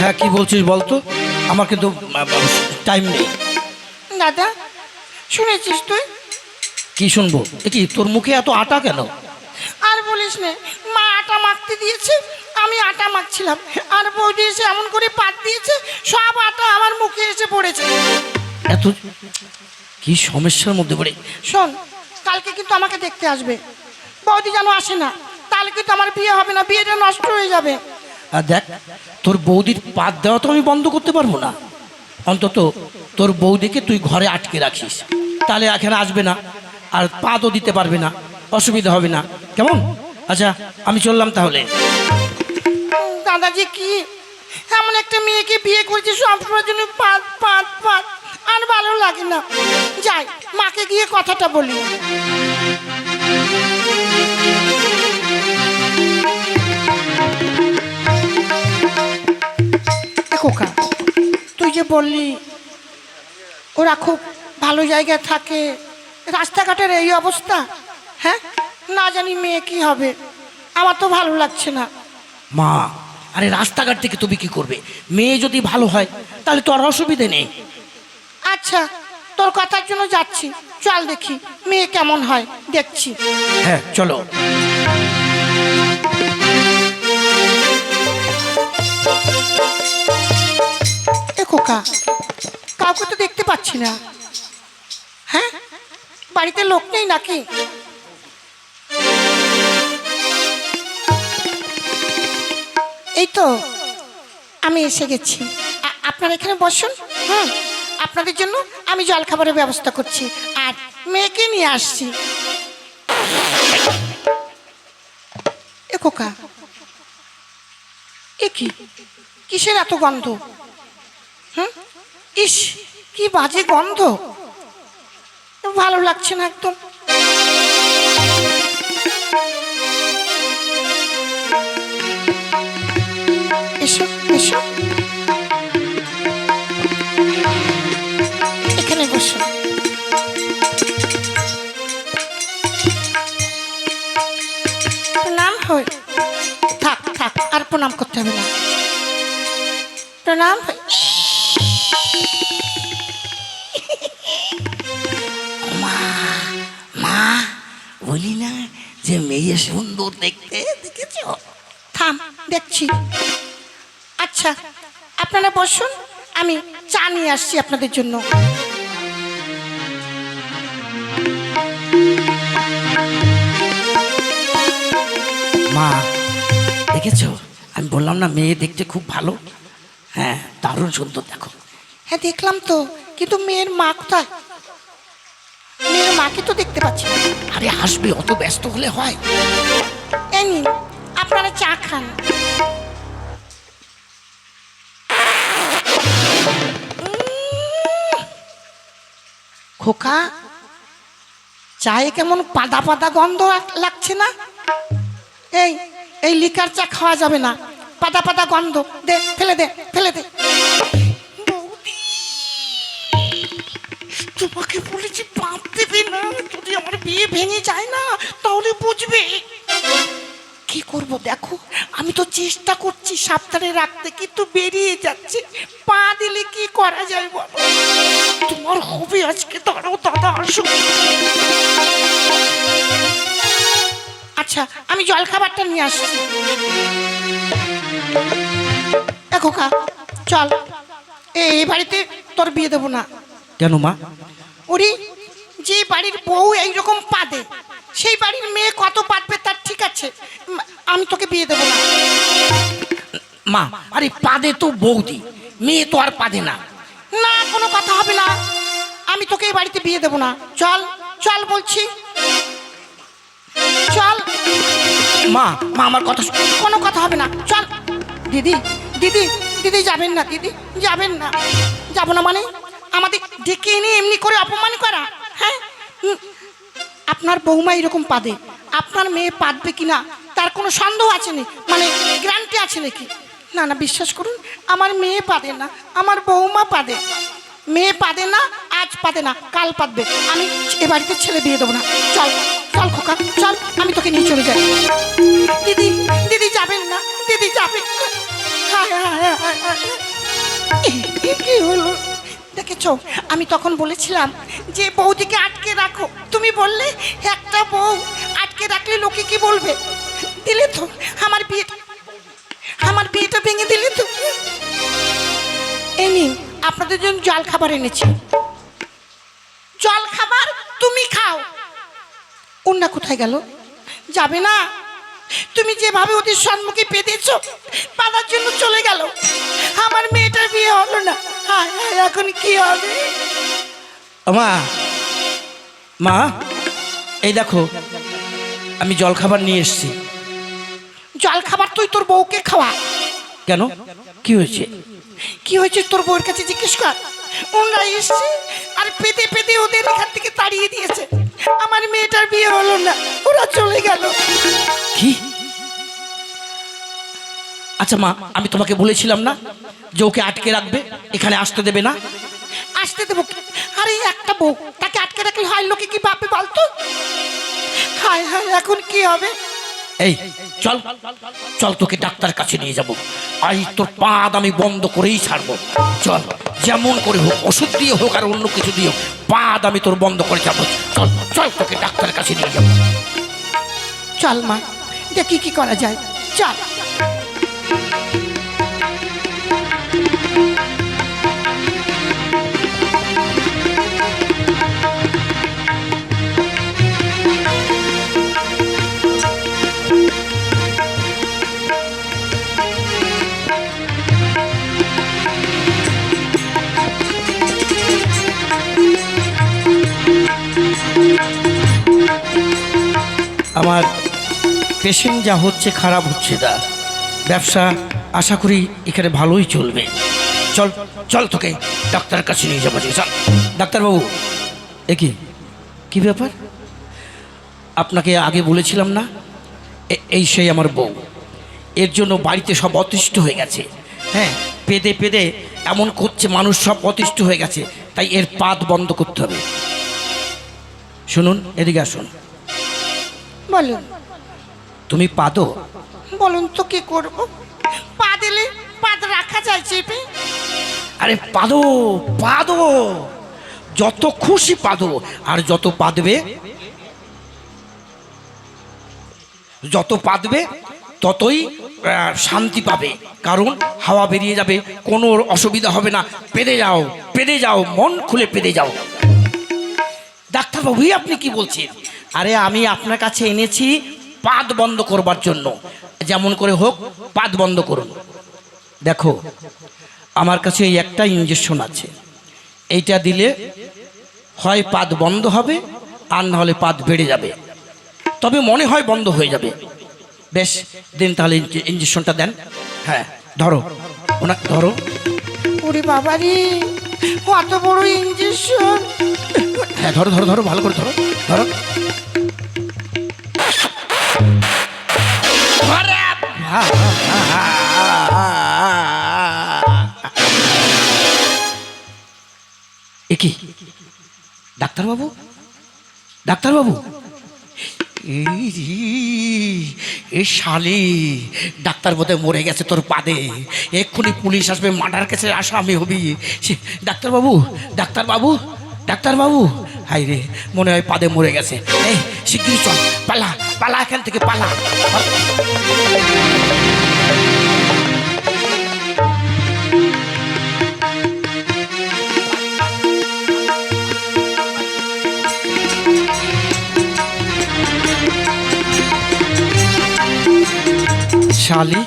হ্যাঁ কি বলছিস বলতো, আমার কিন্তু টাইম নেই। দাদা শুনেছিস তুই? কি শুনবো? এ কি তোর মুখে এত আটা কেন? আর বলিস নে, মা আটা মাখতে দিয়েছে, আমি আটা মাখছিলাম, আর বৌদি এসে এমন করে পাত দিয়েছে, সব আটা আমার মুখে এসে পড়েছে। এত কি সমস্যার মধ্যে পড়ে। শোন, কালকে কিন্তু আমাকে দেখতে আসবে। বৌদি যেন আসে না, তাহলে কিন্তু আমার বিয়ে হবে না, বিয়েটা নষ্ট হয়ে যাবে। আর দেখ, তোর বৌদির পাত দেওয়া তো আমি বন্ধ করতে পারবো না। অন্তত তোর বৌদিকে তুই ঘরে আটকে রাখিস, তাহলে এখানে আসবে না, আর পাতও দিতে পারবে না, অসুবিধা হবে না, কেমন? আচ্ছা আমি চললাম তাহলে। দাদাজি কি এমন একটা মেয়েকে বিয়ে করেছে, সবসময়ের জন্য পাত পাত পাত, আর ভালো লাগে না। যাই, মাকে গিয়ে কথাটা বলি। খোকা, তুই যে বললি ওরা খুব ভালো জায়গায় থাকে, রাস্তাঘাটের এই অবস্থা, হ্যাঁ না জানি মেয়ে কি হবে, আমার তো ভালো লাগছে না। মা, আরে রাস্তাঘাট থেকে তুমি কি করবে? মেয়ে যদি ভালো হয় তাহলে তো আর অসুবিধে নেই। আচ্ছা, তোর কথার জন্য যাচ্ছি, চল দেখি মেয়ে কেমন হয়, দেখছি। হ্যাঁ চলো। এ খোকা, কাউকে তো দেখতে পাচ্ছি না। হ্যাঁ, বাড়িতে লোক নেই নাকি? এই তো আমি এসে গেছি, আপনারা এখানে বসুন। আপনাদের জন্য আমি জলখাবারের ব্যবস্থা করছি, আর মেয়েকে নিয়ে আসছি। এ খোকা, এ কি, কিসের এত গন্ধ? ইস, কি বাজে গন্ধ, ভালো লাগছে না একদম। এসো এসো, এখানে বসো। প্রণাম হয়, থাক থাক, আর প্রণাম করতে হবে না। প্রণাম হয়। মা, বলি না যে মেয়ে সুন্দর দেখতে, দেখেছ? থাম, দেখছি। আচ্ছা আপনারা বসুন, আমি চা নিয়ে আসছি আপনাদের জন্য। মা দেখেছ, আমি বললাম না মেয়ে দেখতে খুব ভালো। হ্যাঁ দারুণ সুন্দর, দেখো। হ্যাঁ দেখলাম তো, কিন্তু মেয়ের মা কোথায়? মেয়ের মাকে তো দেখতে পাচ্ছি না। আরে আসবে, অত ব্যস্ত হলে হয়? এই নিন, আপনারা চা খান। খোকা, চায়ে কেমন পাতা পাতা গন্ধ লাগছে না? এই এই লিকার চা খাওয়া যাবে না, পাতা পাতা গন্ধ, দে ফেলে দে ফেলে দে। তোমাকে বলেছি পাপ দেবে না, যদি আমার বিয়ে ভেঙে যায় না তাহলে বুঝবে। কি করব দেখো, আমি তো চেষ্টা করছি সাবধানে রাখতে, কিন্তু বেরিয়ে যাচ্ছে। পা দিলে কি করা যায় বলো? তোমার হবে আজকে, দাঁড়াও দাদা আসো। আচ্ছা আমি জলখাবারটা নিয়ে আসছি। দেখো কা, চল, এই বাড়িতে তোর বিয়ে দেবো না। কেন মা? ওরে, যে বাড়ির বউ এইরকম পাদে, সেই বাড়ির মেয়ে কত পাদবে তার ঠিক আছে, আমি তোকে বিয়ে দেবো না। মা, আরে পাদে তো বৌদি, মেয়ে তো আর পাদে না। না, কোনো কথা হবে না, আমি তোকে এই বাড়িতে বিয়ে দেবো না। চল চল বলছি, চল। মা, মা আমার কথা কোনো কথা হবে না, চল। দিদি দিদি দিদি যাবেন না, দিদি যাবেন না। যাবো না মানে? আমাদের ডেকে এনে এমনি করে অপমান করা? হ্যাঁ, আপনার বৌমা এরকম পাদে, আপনার মেয়ে পাদবে কিনা তার কোনো সন্দেহ আছে নাকি, মানে গ্যারান্টি আছে নাকি? না না, বিশ্বাস করুন, আমার মেয়ে পাদে না, আমার বৌমা পাদে। মেয়ে পাদে না, আজ পাদে না, কাল পাদবে। আমি এ বাড়িতে ছেলে বিয়ে দেবো না। চল চল খোকা চল, আমি তোকে নিয়ে চলে যাই। দিদি দিদি যাবেন না, দিদি যাবেন না। হায় হায় হায় হায় হায়। কি হলো দেখেছো, আমি তখন বলেছিলাম যে বৌদিকে আটকে রাখো, তুমি বললে একটা বউ আটকে রাখলে লোকে কি বলবে। দিলে তো আমার বিয়েটা ভেঙে দিলে তো। এই নিন আপনাদের জন্য জল খাবার এনেছি, জল খাবার তুমি খাও। অন্যা কোথায় গেল? যাবে না? তুমি যেভাবে ওদের সম্মুখে পেতেছ, পালার জন্য চলে গেল। আমার মেয়েটার বিয়ে হলো না, হায় হায়, এখন কি হবে? মা, মা, এই দেখো আমি জল খাবার নিয়ে এসেছি। জল খাবার তুই তোর বউকে খাওয়া। কেন, কি হয়েছে? কি হয়েছে তোর বউয়ের কাছে জিজ্ঞেস কর। ওরা এসছে আর পেতে পেতে ওদের এখান থেকে তাড়িয়ে দিয়েছে। আমার মেয়েটার বিয়ে হলো না, ওরা চলে গেল। কি? আচ্ছা মা, আমি তোমাকে বলেছিলাম না যে ওকে আটকে রাখবে, এখানে আসতে দেবে না। আসতে দেবো? আরে একটা বউ, তাকে আটকে রাখলে হয় লোকে কি ভাববে বলতো? হায় হায়, এখন কি হবে? এই চল চল, তোকে ডাক্তার কাছে নিয়ে যাব। আই তোর পাদ আমি বন্ধ করেই ছাড়বো। চল, যেমন করে হোক, ওষুধ দিয়ে হোক আর অন্য কিছু দিয়ে হোক, পাদ আমি তোর বন্ধ করে যাবো। চল চল, তোকে ডাক্তার কাছে নিয়ে যাবো। চল মা, দেখি কি করা যায়, চল। আমার পেশেন্ট যা হচ্ছে খারাপ হচ্ছে, না ব্যবসা আশা করি এখানে ভালোই চলবে। চল চল, তোকে ডাক্তারের কাছে নিয়ে যাবো। চল ডাক্তারবাবু। দেখি কি ব্যাপার, আপনাকে আগে বলেছিলাম না এই সেই আমার বউ, এর জন্য বাড়িতে সব অতিষ্ঠ হয়ে গেছে। হ্যাঁ, পেদে পেদে এমন করছে, মানুষ সব অতিষ্ঠ হয়ে গেছে, তাই এর পাদ বন্ধ করতে হবে। শুনুন, এদিকে আসুন। বলুন। তুমি পাদো? বলুন তো কি করব? পা দিলে পাদ রাখা যায় চেপে? আরে পাদো পাদো, যত খুশি পাদো, আর যত পাদবে ততই শান্তি পাবে, কারণ হাওয়া বেরিয়ে যাবে, কোনো অসুবিধা হবে না। পেদে যাও, মন খুলে পেদে যাও। ডাক্তারবাবু, আপনি কি বলছেন? আরে আমি আপনার কাছে এনেছি পাদ বন্ধ করবার জন্য, যেমন করে হোক পাদ বন্ধ করুন। দেখো, আমার কাছে এই একটা ইঞ্জেকশন আছে, এইটা দিলে হয় পাদ বন্ধ হবে, আর না হলে পাদ বেড়ে যাবে। তবে মনে হয় বন্ধ হয়ে যাবে। বেশ, দিন তাহলে ইঞ্জেকশনটা দেন। হ্যাঁ, ধরো ধরো। ওরে বাবা রে, কত বড় ইঞ্জেকশন! হ্যাঁ, ধরো ধরো ধরো, ভালো করে ধরো ধরো। একি ডাক্তারবাবু, এই শালি ডাক্তার বোধহয় মরে গেছে তোর পাদে। এক্ষুনি পুলিশ আসবে, মার্ডার কেসে আসামি হবি। ডাক্তারবাবু, হাই রে, মনে হয় পাদে মরে গেছে। এই শিগগিরই চল, পালা এখান থেকে পালা। শালি,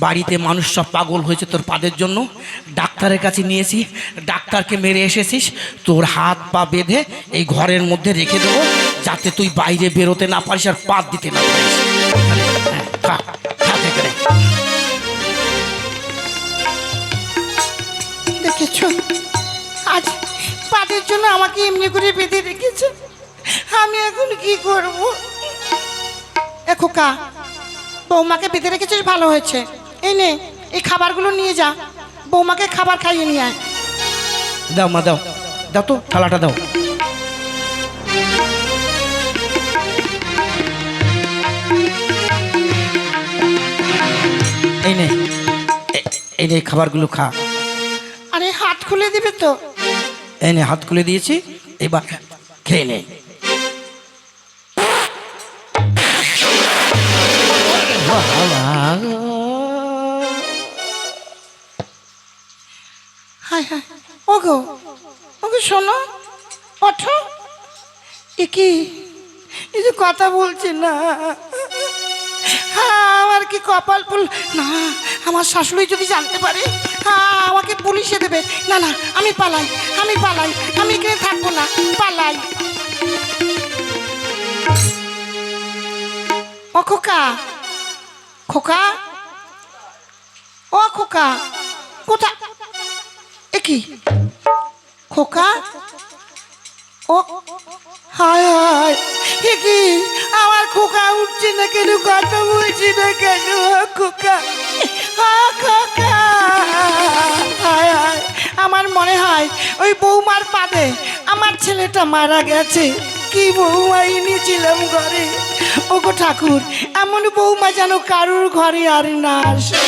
বাড়িতে মানুষ সব পাগল হয়েছে তোর পাদের জন্য। ডাক্তারের কাছে নিয়েছি, ডাক্তারকে মেরে এসেছিস। তোর হাত পা বেঁধে এই ঘরের মধ্যে রেখে দেবো, যাতে তুই বাইরে বেরোতে না পারিস আর পাদ দিতে না পারিস। দেখেছো, আজ পাদের জন্য আমাকে এমনি করে বেঁধে রেখেছে। আমি এখন কি করব? খোকা, বৌমাকে বেঁধে রেখেছিস, ভালো হয়েছে। এই নে, এই খাবারগুলো নিয়ে যা, বৌমাকে খাবার খাইয়ে নিয়ে আয়। দাও মা, দাও তো, থালাটা দাও। এই নে এই নে খাবারগুলো খা। আরে হাত খুলে দিবে তো? এই নে হাত খুলে দিয়েছি, এবার খেয়ে নে। হায় হায়, ওগো ওগো শোনো, ওঠো। এ কি, এই যে কথা বলছে না, হ্যাঁ আমার কি কপাল ফুল না, আমার শাশুড়ি যদি জানতে পারে হ্যাঁ আমাকে পুলিশে দেবে। না না, আমি পালাই, আমি পালাই, আমি এখানে থাকবো না, পালাই। ও খোকা, খোকা, ও খোকা, কোথা, এ কি খোকা, ও হায় হায়, এ কি আমার খোকা উঠছে না কেন, কথা বলছি না কেন? ও খোকা, ও খোকা, হায় হায়, আমার মনে হয় ওই বৌমার পাদে আমার ছেলেটা মারা গেছে। কি বৌমা এনেছিলাম ঘরে, ওগো ঠাকুর, এমন বৌমা যেন কারুর ঘরে আর না আসে।